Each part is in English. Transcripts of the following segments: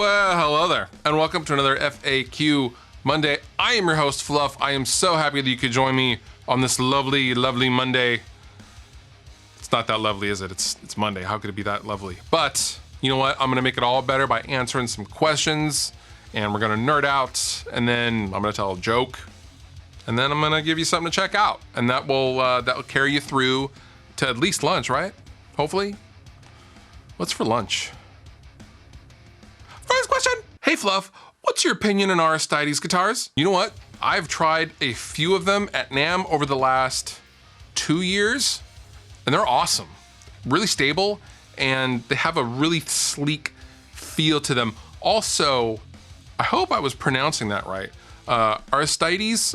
Well, hello there, and welcome to another FAQ Monday. I am your host, Fluff. I am so happy that you could join me on this lovely, lovely Monday. It's not that lovely, is it? It's Monday. How could it be that lovely? But you know what? I'm gonna make it all better by answering some questions, and we're gonna nerd out, and then I'm gonna tell a joke, and then I'm gonna give you something to check out, and that will carry you through to at least lunch, right? Hopefully. What's for lunch? First question. Hey Fluff, what's your opinion on Aristides guitars? You know what? I've tried a few of them at NAMM over the last 2 years, and they're awesome. Really stable, and they have a really sleek feel to them. Also, I hope I was pronouncing that right. Aristides,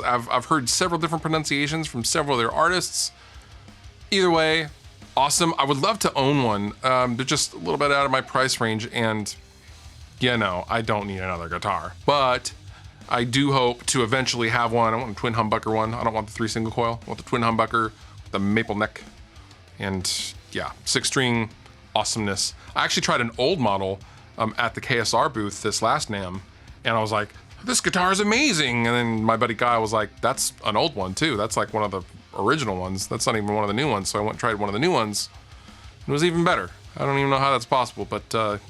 I've heard several different pronunciations from several of their artists. Either way, awesome. I would love to own one. They're just a little bit out of my price range, and I don't need another guitar. But I do hope to eventually have one. I want a twin humbucker one. I don't want the 3 single coil. I want the twin humbucker with the maple neck. And yeah, 6-string awesomeness. I actually tried an old model at the KSR booth this last NAMM, and I was like, this guitar is amazing. And then my buddy Guy was like, that's an old one too. That's like one of the original ones. That's not even one of the new ones. So I went and tried one of the new ones. It was even better. I don't even know how that's possible, but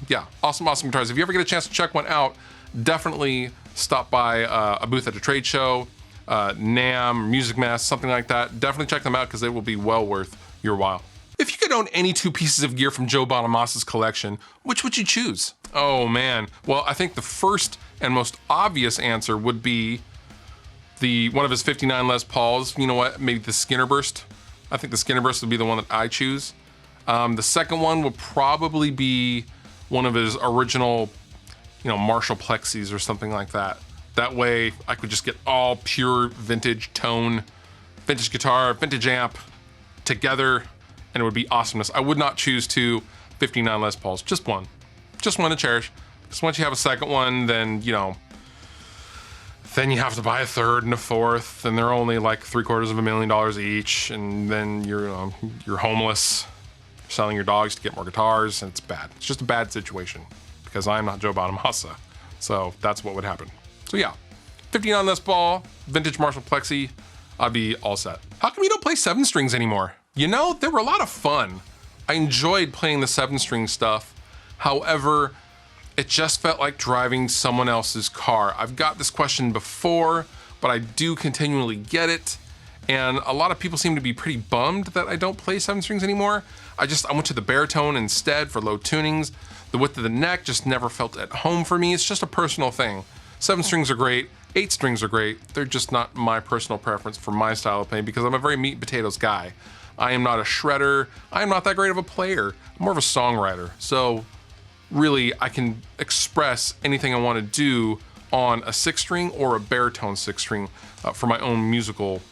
yeah, awesome guitars. If you ever get a chance to check one out, definitely stop by a booth at a trade show, NAMM, Music Mass, something like that. Definitely check them out because they will be well worth your while. If you could own any 2 pieces of gear from Joe Bonamassa' collection, which would you choose? Oh man, well, I think the first and most obvious answer would be one of his 59 Les Pauls. You know what, maybe the Skinner Burst. I think the Skinner Burst would be the one that I choose. The second one would probably be one of his original, Marshall Plexis or something like that. That way I could just get all pure vintage tone, vintage guitar, vintage amp together, and it would be awesomeness. I would not choose 2 59 Les Pauls, just one to cherish. Because once you have a second one, then then you have to buy a third and a fourth, and they're only like $750,000 each, and then you're homeless, selling your dogs to get more guitars, and it's bad. It's just a bad situation because I'm not Joe Bonamassa, so that's what would happen. So yeah, 59 Les Paul, vintage Marshall Plexi, I'd be all set. How come you don't play 7 strings anymore? They were a lot of fun. I enjoyed playing the 7-string stuff. However, it just felt like driving someone else's car. I've got this question before, but I do continually get it. And a lot of people seem to be pretty bummed that I don't play 7 strings anymore. I went to the baritone instead for low tunings. The width of the neck just never felt at home for me. It's just a personal thing. 7 strings are great, 8 strings are great. They're just not my personal preference for my style of playing because I'm a very meat and potatoes guy. I am not a shredder. I am not that great of a player. I'm more of a songwriter. So really, I can express anything I want to do on a 6-string or a baritone 6-string for my own musical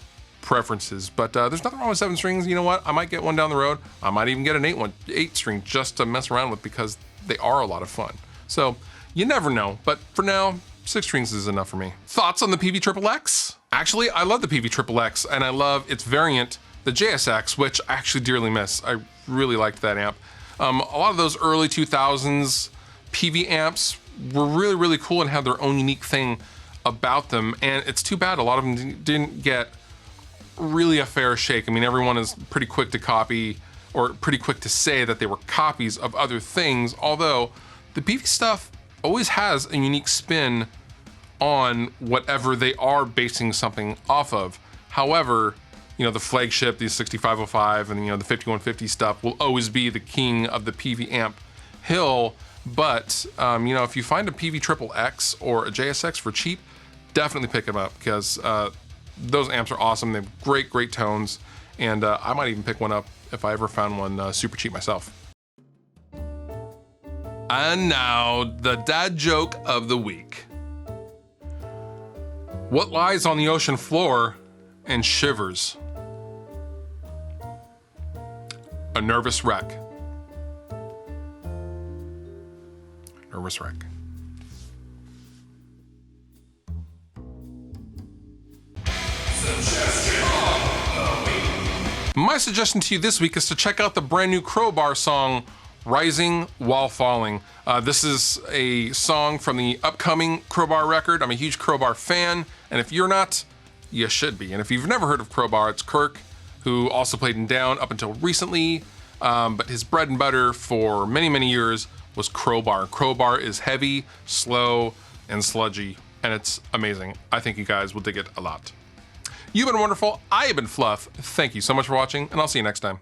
preferences. But there's nothing wrong with 7 strings. You know what? I might get one down the road. I might even get an 8-string just to mess around with because they are a lot of fun. So you never know. But for now, 6 strings is enough for me. Thoughts on the Peavey XXX? Actually, I love the Peavey XXX, and I love its variant, the JSX, which I actually dearly miss. I really liked that amp. A lot of those early 2000s Peavey amps were really, really cool and had their own unique thing about them. And it's too bad a lot of them didn't get really a fair shake. I mean, everyone is pretty quick to copy or pretty quick to say that they were copies of other things. Although the Peavey stuff always has a unique spin on whatever they are basing something off of. However, the flagship, the 6505 and the 5150 stuff will always be the king of the Peavey amp hill. But if you find a Peavey XXX or a JSX for cheap, definitely pick them up because those amps are awesome. They have great tones, and I might even pick one up if I ever found one super cheap myself. And now, the dad joke of the week. What lies on the ocean floor and shivers? A nervous wreck. Nervous wreck. My suggestion to you this week is to check out the brand new Crowbar song, Rising While Falling. This is a song from the upcoming Crowbar record. I'm a huge Crowbar fan, and if you're not, you should be. And if you've never heard of Crowbar, it's Kirk, who also played in Down up until recently, but his bread and butter for many, many years was Crowbar. Crowbar is heavy, slow, and sludgy, and it's amazing. I think you guys will dig it a lot. You've been wonderful. I have been Fluff. Thank you so much for watching, and I'll see you next time.